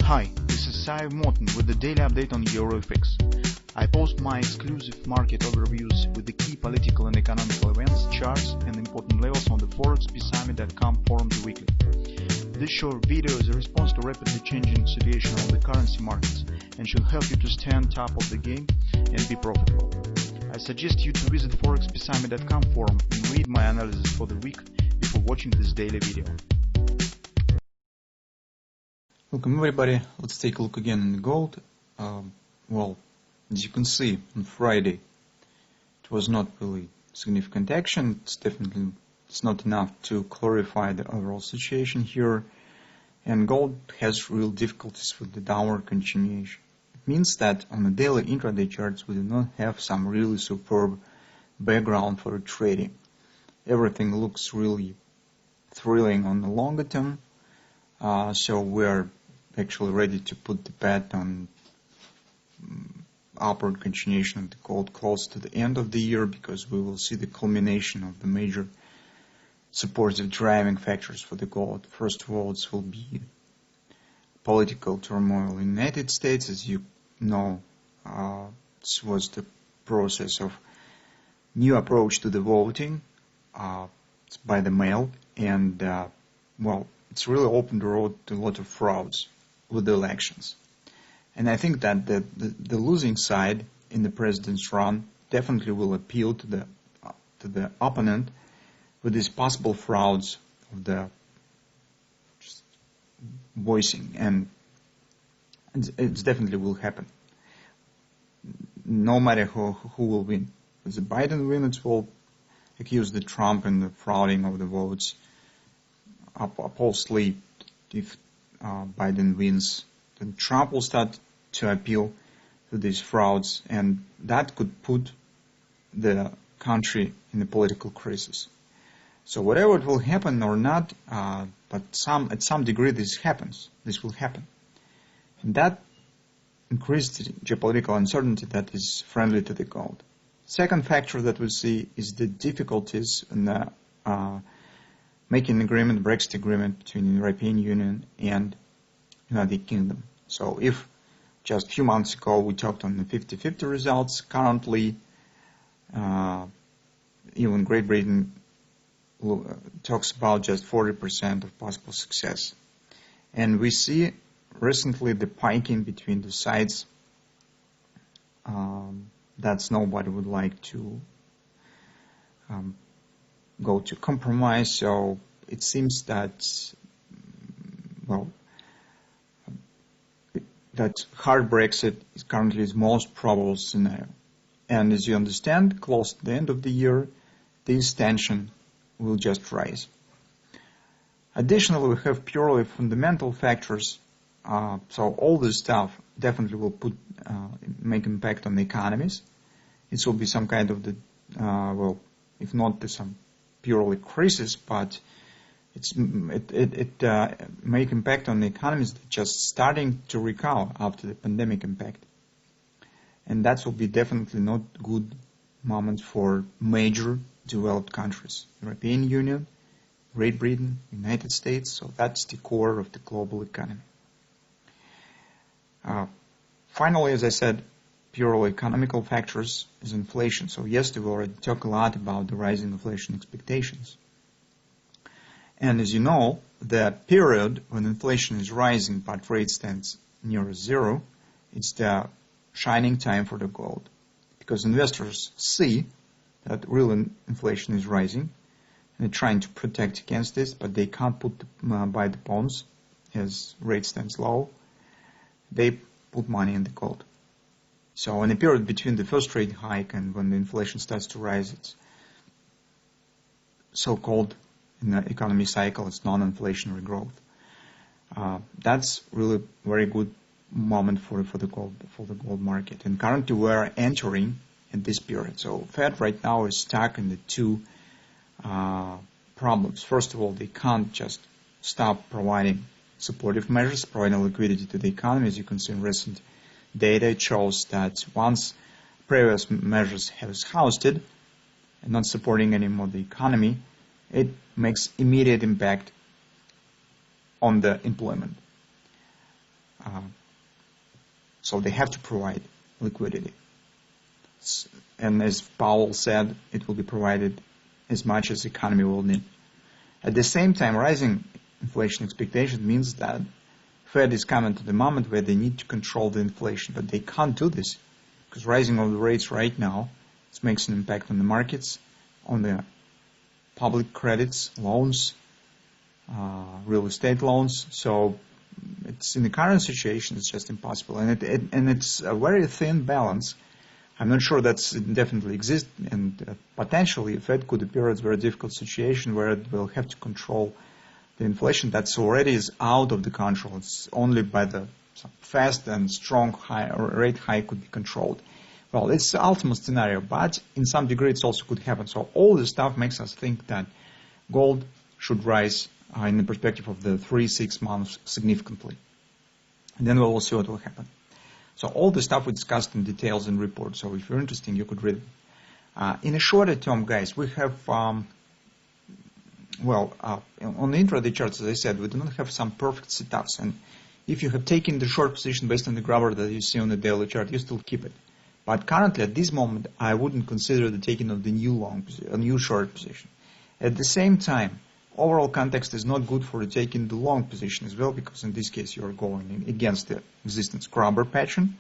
Hi, this is Sive Morten with the daily update on EuroFX. I post my exclusive market overviews with the key political and economical events, charts, and important levels on the ForexPeaceArmy.com forums weekly. This short video is a response to rapidly changing situation on the currency markets and should help you to stay on top of the game and be profitable. I suggest you to visit ForexPeaceArmy.com forum and read my analysis for the week before watching this daily video. Welcome everybody. Let's take a look again in the gold. Well, as you can see, on Friday it was not really significant action. It's not enough to clarify the overall situation here, and gold has real difficulties with the downward continuation. It means that on the daily intraday charts we do not have some really superb background for trading. Everything looks really thrilling on the longer term, so we're actually ready to put the bet on upward continuation of the gold close to the end of the year, because we will see the culmination of the major supportive driving factors for the gold. First of all, it will be political turmoil in the United States. As you know, this was the process of new approach to the voting by the mail, and well, it's really opened the road to a lot of frauds with the elections. And I think that the losing side in the president's run definitely will appeal to the opponent with these possible frauds of the voicing, and it definitely will happen. No matter who will win. If the Biden win, it will accuse the Trump and the frauding of the votes. Oppositely, if Biden wins, then Trump will start to appeal to these frauds, and that could put the country in a political crisis. So whatever it will happen or not, but at some degree this will happen. And that increased geopolitical uncertainty that is friendly to the gold. Second factor that we see is the difficulties in making an agreement, Brexit agreement between the European Union and United Kingdom. So if just a few months ago we talked on the 50-50 results, currently even Great Britain talks about just 40% of possible success. And we see recently the piking between the sides that nobody would like to go to compromise. So it seems that, well, that hard Brexit is currently the most probable scenario. And as you understand, close to the end of the year, this tension will just rise. Additionally, we have purely fundamental factors. So all this stuff definitely will make impact on the economies. It will be some kind of the, well, if not some purely crisis, but it make impact on the economies that just starting to recover after the pandemic impact. And that will be definitely not good moment for major developed countries, European Union, Great Britain, United States. So that's the core of the global economy. Finally, as I said, purely economical factors is inflation. So yesterday we already talked a lot about the rising inflation expectations. And as you know, the period when inflation is rising but rate stands near zero, it's the shining time for the gold. Because investors see that real inflation is rising, and they're trying to protect against this, but they can't buy the bonds as rate stands low. They put money in the gold. So in the period between the first rate hike and when the inflation starts to rise, it's so-called in the economy cycle, it's non-inflationary growth. That's really very good moment for the gold market. And currently we're entering in this period. So Fed right now is stuck in the two problems. First of all, they can't just stop providing supportive measures, providing liquidity to the economy. As you can see in recent data, it shows that once previous measures have exhausted and not supporting anymore the economy, it makes immediate impact on the employment. So they have to provide liquidity. And as Powell said, it will be provided as much as the economy will need. At the same time, rising inflation expectation means that Fed is coming to the moment where they need to control the inflation, but they can't do this because rising of the rates right now makes an impact on the markets, on the public credits, loans, real estate loans. So it's in the current situation, it's just impossible, and it's a very thin balance. I'm not sure that's definitely exists, and potentially Fed could appear at a very difficult situation where it will have to control the inflation that's already is out of the control. It's only by the fast and strong rate hike could be controlled. Well, it's the ultimate scenario, but in some degree it also could happen. So all this stuff makes us think that gold should rise in the perspective of the 3-6 months significantly. And then we'll see what will happen. So all the stuff we discussed in details in report. So if you're interested, you could read it. In a shorter term, guys, we have, on the intraday charts, as I said, we do not have some perfect setups. And if you have taken the short position based on the grabber that you see on the daily chart, you still keep it. But currently, at this moment, I wouldn't consider the taking of the new short position. At the same time, overall context is not good for taking the long position as well, because in this case you are going against the existence grabber pattern.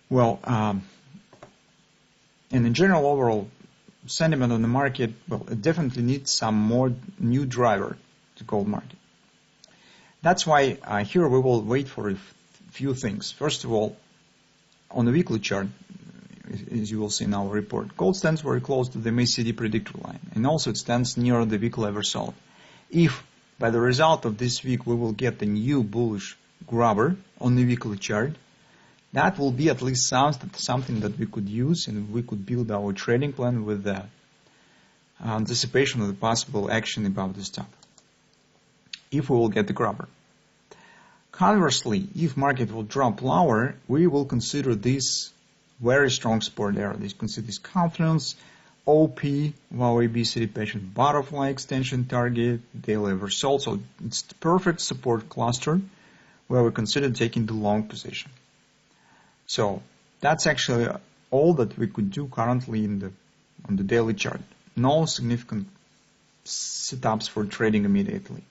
Well, and in general, overall sentiment on the market, well, it definitely needs some more new driver to gold market. That's why here we will wait for a few things. First of all, on the weekly chart, as you will see in our report, gold stands very close to the MACD predictor line, and also it stands near the weekly average sold. If by the result of this week we will get a new bullish grabber on the weekly chart, that will be at least something that we could use, and we could build our trading plan with the anticipation of the possible action above this top, if we will get the grabber. Conversely, if market will drop lower, we will consider this very strong support area. You can see this confluence, OP, wow, ABCD pattern, butterfly extension target, daily average sold. So it's the perfect support cluster where we consider taking the long position. So that's actually all that we could do currently on the daily chart. No significant setups for trading immediately.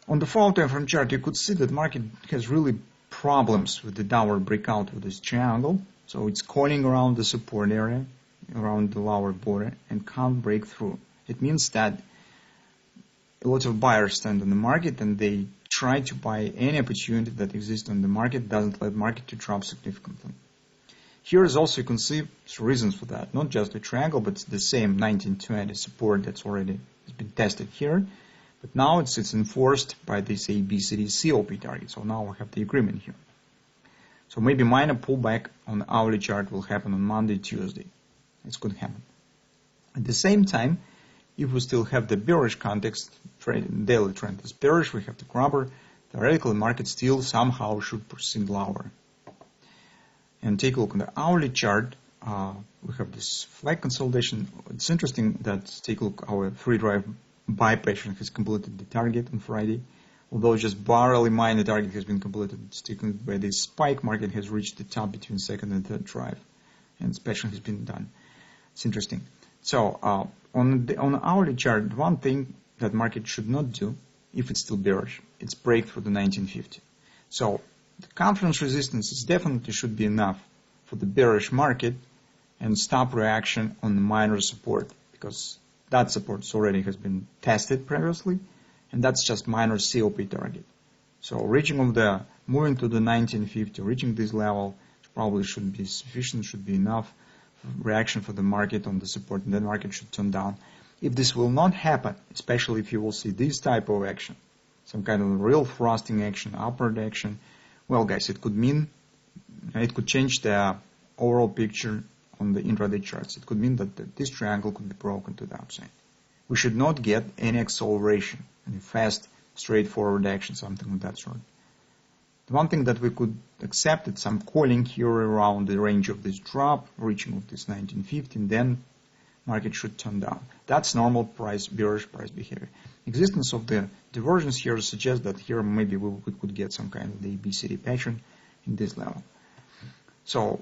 On the 4-hour time chart, you could see that market has really problems with the downward breakout of this triangle. So it's coiling around the support area, around the lower border, and can't break through. It means that a lot of buyers stand on the market and they try to buy any opportunity that exists on the market, doesn't let market to drop significantly. Here is also, you can see reasons for that. Not just the triangle, but it's the same 1920 support that's already has been tested here. But now it's enforced by this ABCD COP target. So now we have the agreement here. So maybe minor pullback on the hourly chart will happen on Monday, Tuesday. It could happen. At the same time, if we still have the bearish context, daily trend is bearish, we have the grabber, theoretically market still somehow should proceed lower. And take a look on the hourly chart. We have this flag consolidation. It's interesting that, take a look, our free drive buy pattern has completed the target on Friday, although just barely minor target has been completed, sticking by this spike market has reached the top between second and third drive, and inspection has been done. It's interesting. So on the hourly chart, one thing that market should not do, if it's still bearish, it's break through the 1950. So the confidence resistance is definitely should be enough for the bearish market and stop reaction on the minor support, because that support already has been tested previously, and that's just minor COP target. So moving to the 1950, reaching this level probably should be sufficient, should be enough reaction for the market on the support, and then market should turn down. If this will not happen, especially if you will see this type of action, some kind of real thrusting action, upward action, well guys, it could change the overall picture on the intraday charts. It could mean that this triangle could be broken to the upside. We should not get any acceleration, any fast, straightforward action, something of that sort. The one thing that we could accept is some calling here around the range of this drop, reaching of this 1950, and then market should turn down. That's normal bearish price behavior. Existence of the divergence here suggests that here maybe we could get some kind of the ABCD pattern, in this level. So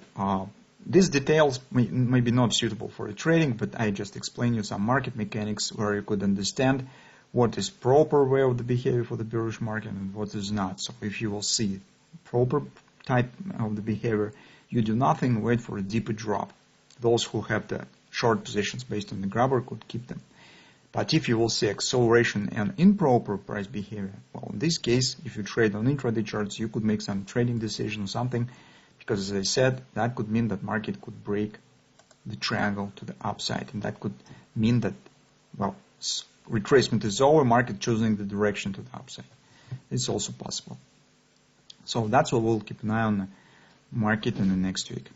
these details may be not suitable for the trading, but I just explain you some market mechanics where you could understand what is proper way of the behavior for the bearish market and what is not. So if you will see proper type of the behavior, you do nothing, wait for a deeper drop. Those who have the short positions based on the grabber could keep them. But if you will see acceleration and improper price behavior, well, in this case, if you trade on intraday charts, you could make some trading decision or something, because as I said, that could mean that market could break the triangle to the upside, and that could mean that, well, retracement is over, market choosing the direction to the upside. It's also possible. So that's what we'll keep an eye on the market in the next week.